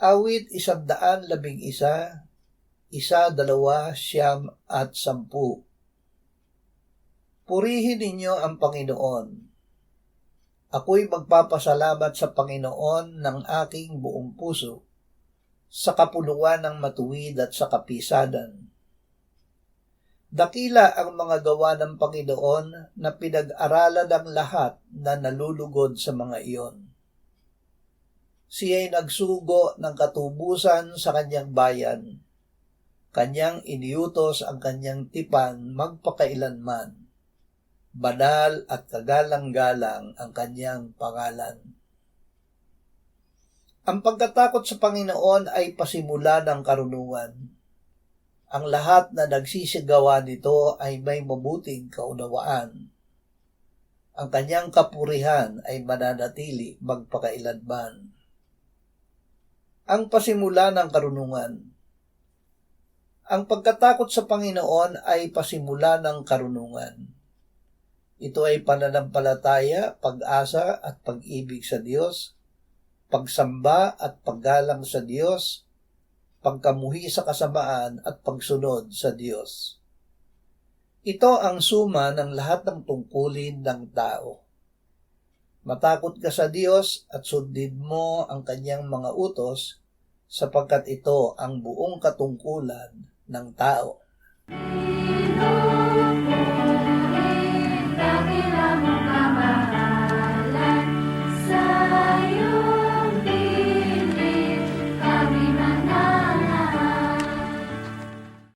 Awit 111, 1, 2, 9 at 10. Purihin ninyo ang Panginoon. Ako'y magpapasalamat sa Panginoon ng aking buong puso, sa kapuluan ng matuwid at sa kapisanan. Dakila ang mga gawa ng Panginoon na pinag-aralan ng lahat na nalulugod sa mga iyon. Siya'y nagsugo ng katubusan sa kanyang bayan. Kanyang iniutos ang kanyang tipan magpakailanman. Banal at kagalang-galang ang kanyang pangalan. Ang pagkatakot sa Panginoon ay pasimula ng karunungan. Ang lahat na nagsisigawa nito ay may mabuting kaunawaan. Ang kanyang kapurihan ay mananatili magpakailanman. Ang pasimula ng karunungan. Ang pagkatakot sa Panginoon ay pasimula ng karunungan. Ito ay pananampalataya, pag-asa at pag-ibig sa Diyos, pagsamba at paggalang sa Diyos, pagkamuhi sa kasamaan at pagsunod sa Diyos. Ito ang suma ng lahat ng tungkulin ng tao. Matakot ka sa Diyos at sundin mo ang kanyang mga utos sapagkat ito ang buong katungkulan ng tao.